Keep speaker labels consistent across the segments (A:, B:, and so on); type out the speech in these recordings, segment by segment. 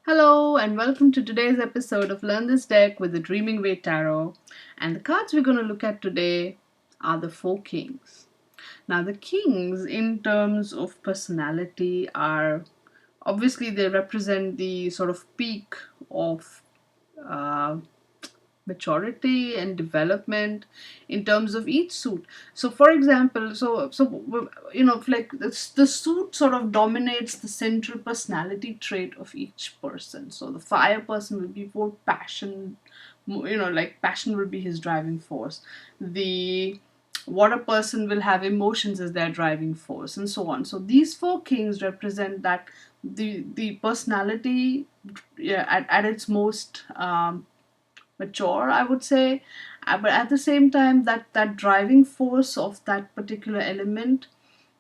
A: Hello and welcome to today's episode of Learn This Deck with the Dreaming Way Tarot. And the cards we're going to look at today are the four kings. Now, the kings, in terms of personality, are obviously they represent the sort of peak of uh, maturity and development in terms of each suit. So for example, like the suit sort of dominates the central personality trait of each person. So the fire person will be more passion, like passion will be his driving force. The water person will have emotions as their driving force, and so on. So these four kings represent that the personality, yeah, at its most mature, I would say. But at the same time, that driving force of that particular element,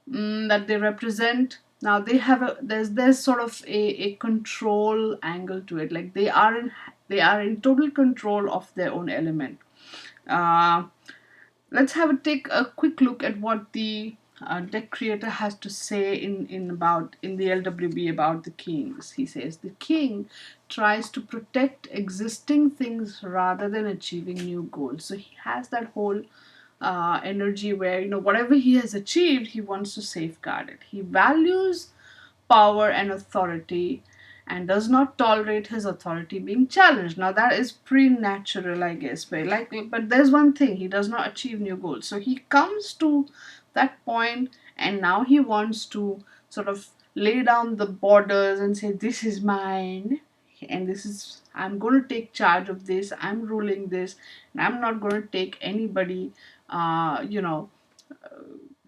A: that they represent, now they have there's sort of a control angle to it. Like they are in total control of their own element. uh, let's take a quick look at what the deck creator has to say in the LWB about the kings. He says the king tries to protect existing things rather than achieving new goals. So he has that whole energy where, whatever he has achieved, he wants to safeguard it. He values power and authority and does not tolerate his authority being challenged. Now that is pretty natural, I guess. But there's one thing: he does not achieve new goals. So he comes to that point, and now he wants to sort of lay down the borders and say, "This is mine, and this is I'm going to take charge of this. I'm ruling this, and I'm not going to take anybody, uh, you know,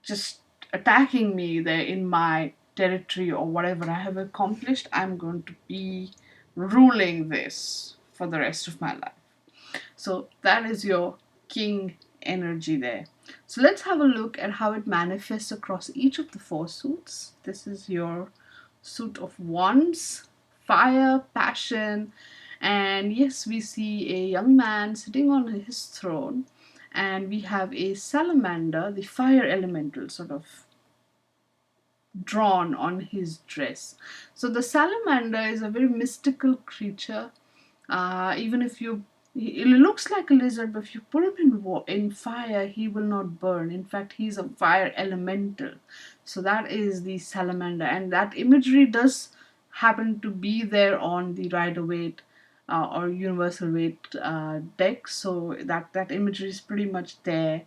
A: just attacking me there in my territory or whatever I have accomplished. I'm going to be ruling this for the rest of my life." So that is your king energy there. So let's have a look at how it manifests across each of the four suits. This is your suit of wands, fire, passion, and yes, we see a young man sitting on his throne, and we have a salamander, the fire elemental, sort of drawn on his dress. So the salamander is a very mystical creature. Even if you, it looks like a lizard, but if you put him in fire, he will not burn. In fact, he's a fire elemental. So that is the salamander, and that imagery does happen to be there on the Rider Waite or Universal Weight deck. So that imagery is pretty much there.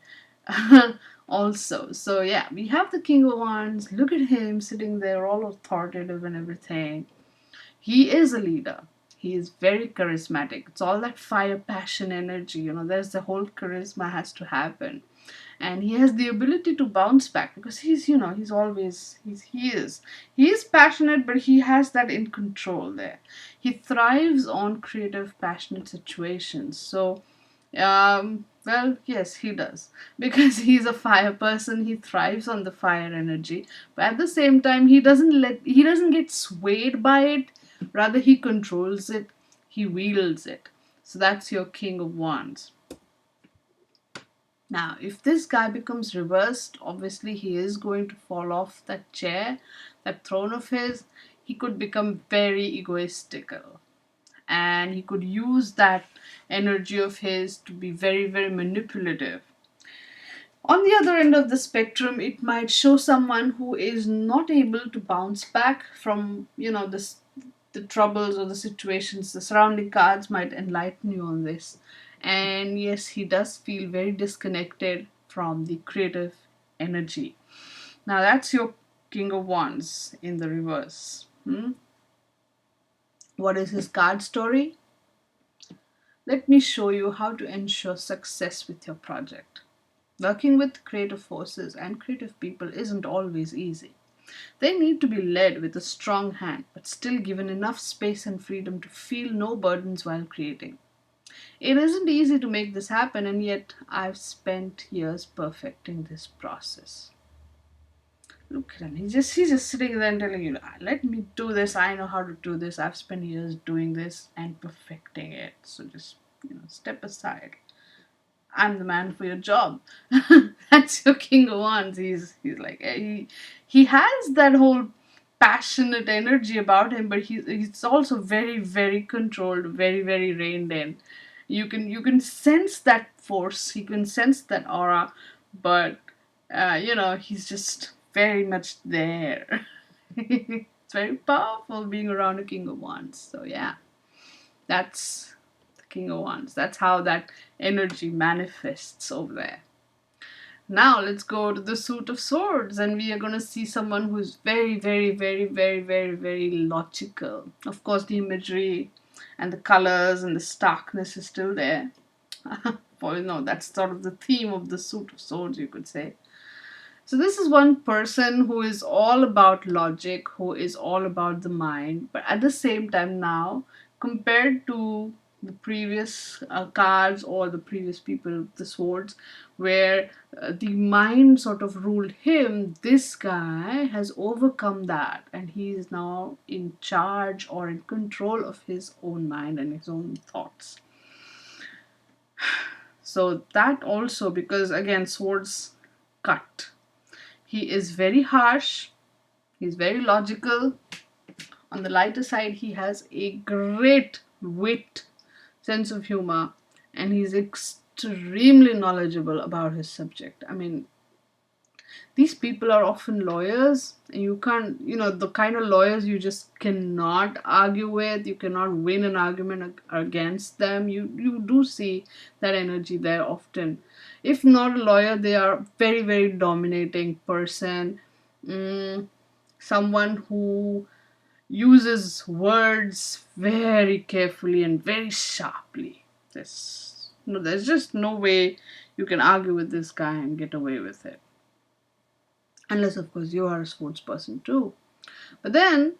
A: Also, so yeah, we have the King of Wands. Look at him sitting there all authoritative and everything. He is a leader. He is very charismatic. It's all that fire, passion, energy. There's the whole charisma has to happen. And he has the ability to bounce back because he is passionate, but he has that in control there. He thrives on creative, passionate situations. So well, yes, he does. Because he's a fire person, he thrives on the fire energy. But at the same time, he doesn't get swayed by it. Rather, he controls it, he wields it. So that's your King of Wands. Now, if this guy becomes reversed, obviously he is going to fall off that chair, that throne of his. He could become very egoistical, and he could use that energy of his to be very, very manipulative. On the other end of the spectrum, it might show someone who is not able to bounce back from, the troubles or the situations. The surrounding cards might enlighten you on this. And yes, he does feel very disconnected from the creative energy. Now, that's your King of Wands in the reverse. What is his card story? Let me show you how to ensure success with your project. Working with creative forces and creative people isn't always easy. They need to be led with a strong hand, but still given enough space and freedom to feel no burdens while creating. It isn't easy to make this happen, and yet I've spent years perfecting this process. Look at him. He's just sitting there and telling you, let me do this. I know how to do this. I've spent years doing this and perfecting it. So just, step aside. I'm the man for your job. That's your King of Wands. He's like he has that whole passionate energy about him, but he's also very, very controlled, very, very reined in. You can sense that force, you can sense that aura, but he's just very much there. It's very powerful being around a King of Wands. So yeah, that's the King of Wands. That's how that energy manifests over there. Now let's go to the Suit of Swords, and we are going to see someone who's very, very, very, very, very, very logical. Of course, the imagery and the colors and the starkness is still there. Well, that's sort of the theme of the Suit of Swords, you could say. So this is one person who is all about logic, who is all about the mind, but at the same time now, compared to the previous cards or the previous people of the swords, where the mind sort of ruled him, this guy has overcome that and he is now in charge or in control of his own mind and his own thoughts. So that also, because again, swords cut. He is very harsh, he's very logical. On the lighter side, he has a great wit, sense of humor, and he's extremely knowledgeable about his subject. I mean, these people are often lawyers, and you can't, the kind of lawyers you just cannot argue with, you cannot win an argument against them. You do see that energy there often. If not a lawyer, they are very, very dominating person. Someone who uses words very carefully and very sharply. There's just no way you can argue with this guy and get away with it. Unless, of course, you are a sports person too. But then,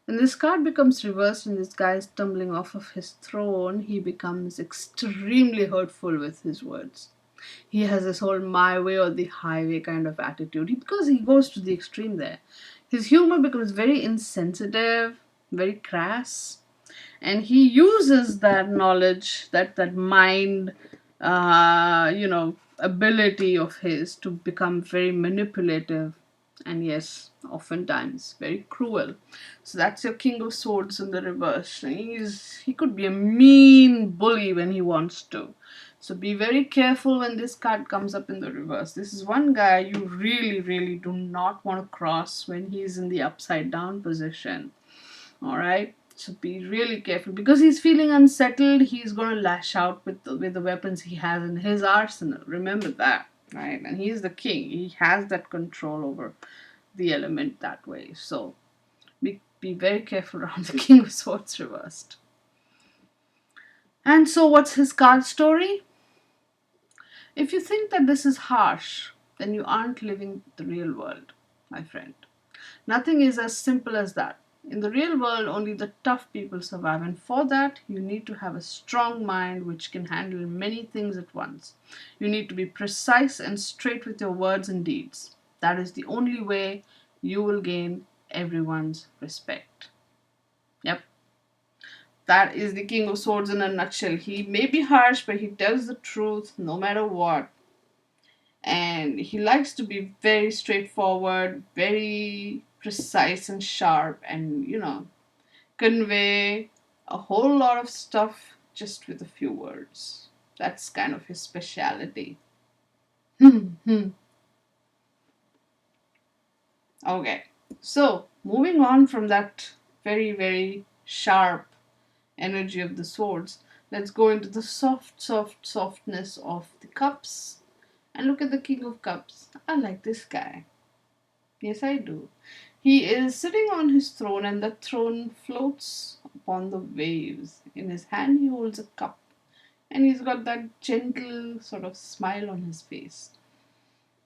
A: when this card becomes reversed and this guy is tumbling off of his throne, he becomes extremely hurtful with his words. He has this whole my way or the highway kind of attitude, because he goes to the extreme there. His humor becomes very insensitive, very crass, and he uses that knowledge, that mind, ability of his to become very manipulative, and yes, oftentimes very cruel. So that's your King of Swords in the reverse. He could be a mean bully when he wants to. So be very careful when this card comes up in the reverse. This is one guy you really, really do not want to cross when he's in the upside down position. Alright? So be really careful, because he's feeling unsettled. He's going to lash out with the weapons he has in his arsenal. Remember that, right? And he's the king. He has that control over the element that way. So be very careful around the King of Swords reversed. And so what's his card story? If you think that this is harsh, then you aren't living the real world, my friend. Nothing is as simple as that. In the real world, only the tough people survive, and for that, you need to have a strong mind which can handle many things at once. You need to be precise and straight with your words and deeds. That is the only way you will gain everyone's respect. Yep. That is the King of Swords in a nutshell. He may be harsh, but he tells the truth no matter what. And he likes to be very straightforward, very precise and sharp, and convey a whole lot of stuff just with a few words. That's kind of his speciality. Okay, so moving on from that very, very sharp energy of the swords, let's go into the softness of the cups. And look at the King of Cups. I like this guy. Yes, I do. He is sitting on his throne, and the throne floats upon the waves. In his hand, he holds a cup, and he's got that gentle sort of smile on his face.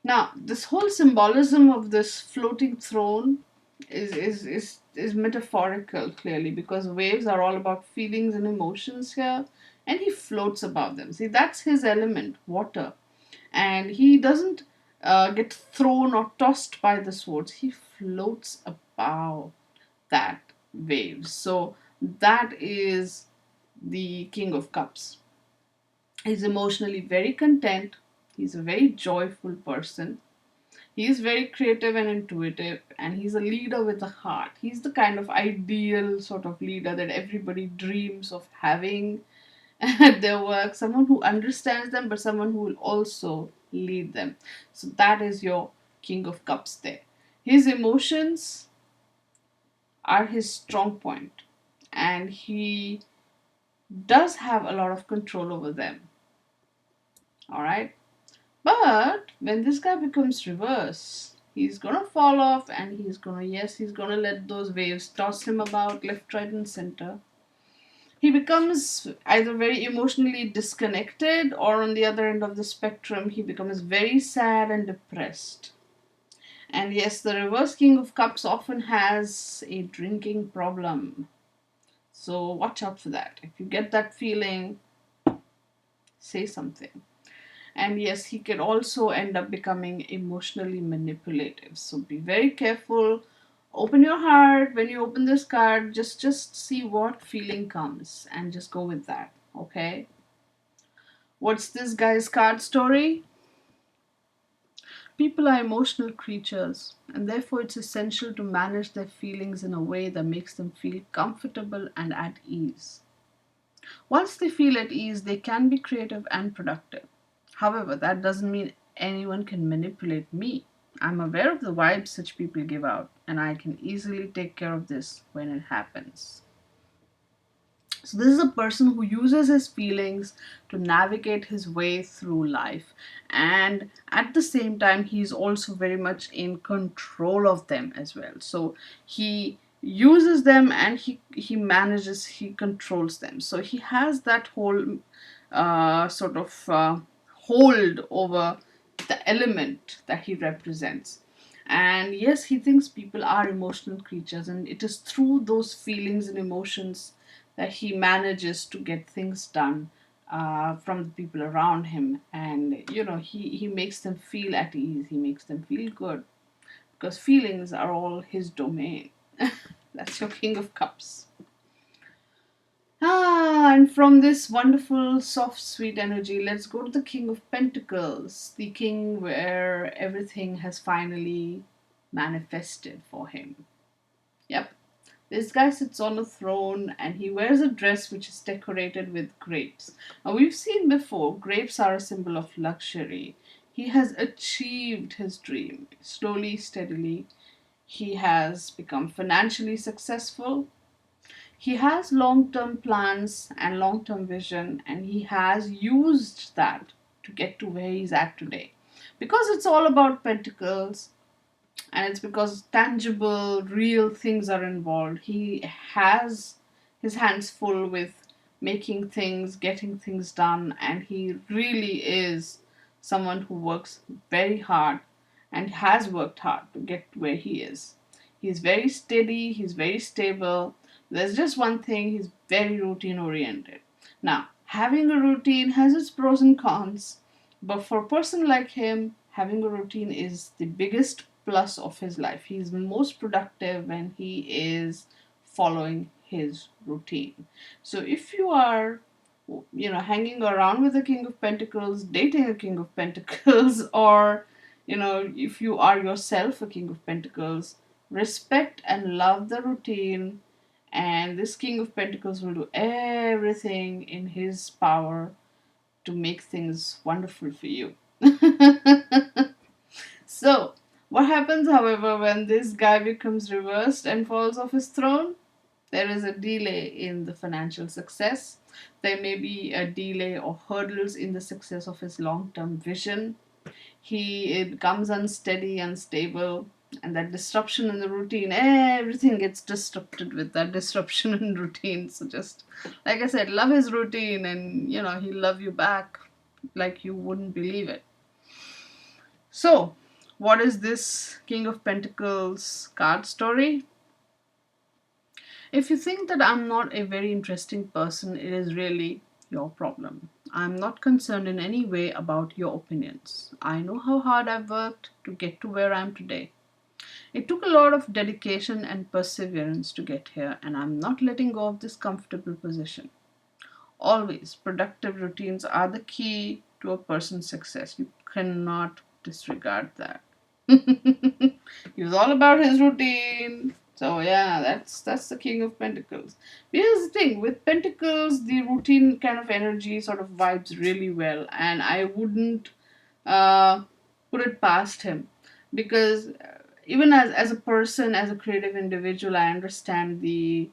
A: Now, this whole symbolism of this floating throne is metaphorical, clearly, because waves are all about feelings and emotions here, and he floats above them. See, that's his element, water. And he doesn't get thrown or tossed by the swords. He floats above that wave. So that is the King of Cups. He's emotionally very content. He's a very joyful person. He's very creative and intuitive, and he's a leader with a heart. He's the kind of ideal sort of leader that everybody dreams of having at their work. Someone who understands them, but someone who will also lead them. So that is your King of Cups there. His emotions are his strong point, and he does have a lot of control over them. All right. But when this guy becomes reverse, he's gonna fall off and he's gonna let those waves toss him about left, right, and center. He becomes either very emotionally disconnected, or on the other end of the spectrum, he becomes very sad and depressed. And yes, the reverse King of Cups often has a drinking problem. So watch out for that. If you get that feeling, say something. And yes, he can also end up becoming emotionally manipulative. So be very careful. Open your heart when you open this card. Just see what feeling comes and just go with that. Okay? What's this guy's card story? People are emotional creatures, and therefore it's essential to manage their feelings in a way that makes them feel comfortable and at ease. Once they feel at ease, they can be creative and productive. However, that doesn't mean anyone can manipulate me. I'm aware of the vibes such people give out, and I can easily take care of this when it happens. So, this is a person who uses his feelings to navigate his way through life, and at the same time, he's also very much in control of them as well. So, he uses them and he controls them. So, he has that whole sort of hold over the element that he represents. And yes, he thinks people are emotional creatures, and it is through those feelings and emotions that he manages to get things done from the people around him. And he makes them feel at ease, he makes them feel good, because feelings are all his domain. That's your King of Cups. And from this wonderful, soft, sweet energy, let's go to the King of Pentacles, the king where everything has finally manifested for him. Yep, this guy sits on a throne and he wears a dress which is decorated with grapes. Now, we've seen before, grapes are a symbol of luxury. He has achieved his dream slowly, steadily. He has become financially successful. He has long term plans and long term vision, and he has used that to get to where he's at today. Because it's all about pentacles, and it's because tangible, real things are involved. He has his hands full with making things, getting things done, and he really is someone who works very hard and has worked hard to get where he is. He's very steady, he's very stable. There's just one thing, he's very routine oriented. Now, having a routine has its pros and cons, but for a person like him, having a routine is the biggest plus of his life. He's most productive when he is following his routine. So if you are hanging around with the King of Pentacles, dating a King of Pentacles, or if you are yourself a King of Pentacles, respect and love the routine, and this King of Pentacles will do everything in his power to make things wonderful for you. So, what happens, however, when this guy becomes reversed and falls off his throne? There is a delay in the financial success. There may be a delay or hurdles in the success of his long term vision. He becomes unsteady, unstable, and that disruption in the routine, everything gets disrupted with that disruption in routine. So, just like I said, love his routine, and he'll love you back like you wouldn't believe it. So, what is this King of Pentacles card story? If you think that I'm not a very interesting person, it is really your problem. I'm not concerned in any way about your opinions. I know how hard I've worked to get to where I am today. It took a lot of dedication and perseverance to get here, and I'm not letting go of this comfortable position. Always, productive routines are the key to a person's success. You cannot disregard that. He was all about his routine. So yeah, that's the King of Pentacles. Here's the thing with Pentacles, the routine kind of energy sort of vibes really well, and I wouldn't uh, put it past him because even as a person, as a creative individual, I understand the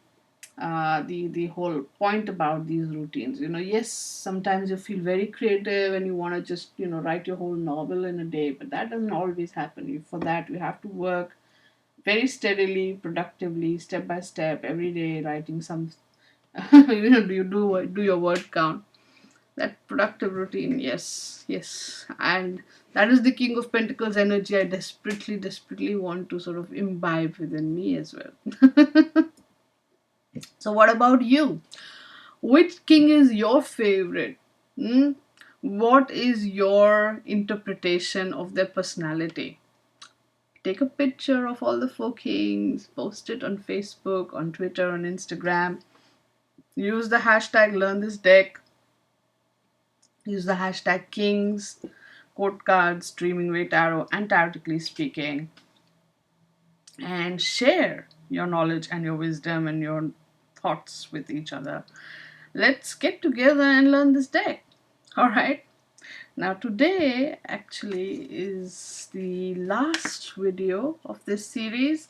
A: whole point about these routines. Yes, sometimes you feel very creative and you want to just write your whole novel in a day, but that doesn't always happen. For that you have to work very steadily, productively, step by step, every day writing some do your word count. That productive routine, yes, yes. And that is the King of Pentacles energy I desperately want to sort of imbibe within me as well. So what about you? Which king is your favorite? Hmm? What is your interpretation of their personality? Take a picture of all the four kings, post it on Facebook, on Twitter, on Instagram. Use the hashtag learn this deck. Use the hashtag kings, quote cards, dreaming way tarot, and tarotically speaking. And share your knowledge and your wisdom and your thoughts with each other. Let's get together and learn this deck. All right. Now, today actually is the last video of this series.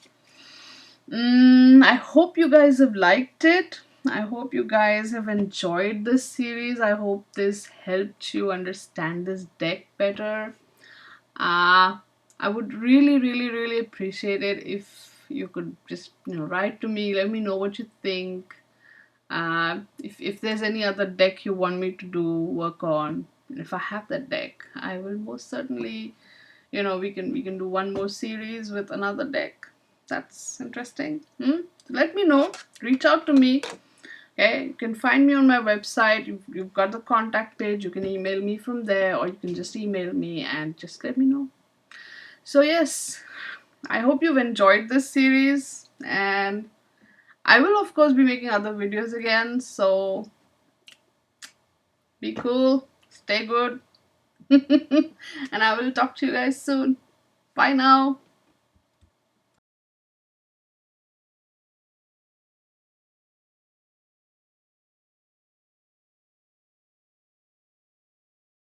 A: I hope you guys have liked it. I hope you guys have enjoyed this series. I hope this helped you understand this deck better. I would really appreciate it if you could just write to me. Let me know what you think. If there's any other deck you want me to do work on, if I have that deck, I will most certainly, we can do one more series with another deck. That's interesting. Let me know. Reach out to me. Okay, you can find me on my website. You've got the contact page. You can email me from there, or you can just email me and just let me know. So yes, I hope you've enjoyed this series, and I will of course be making other videos again. So be cool, stay good, and I will talk to you guys soon. Bye now.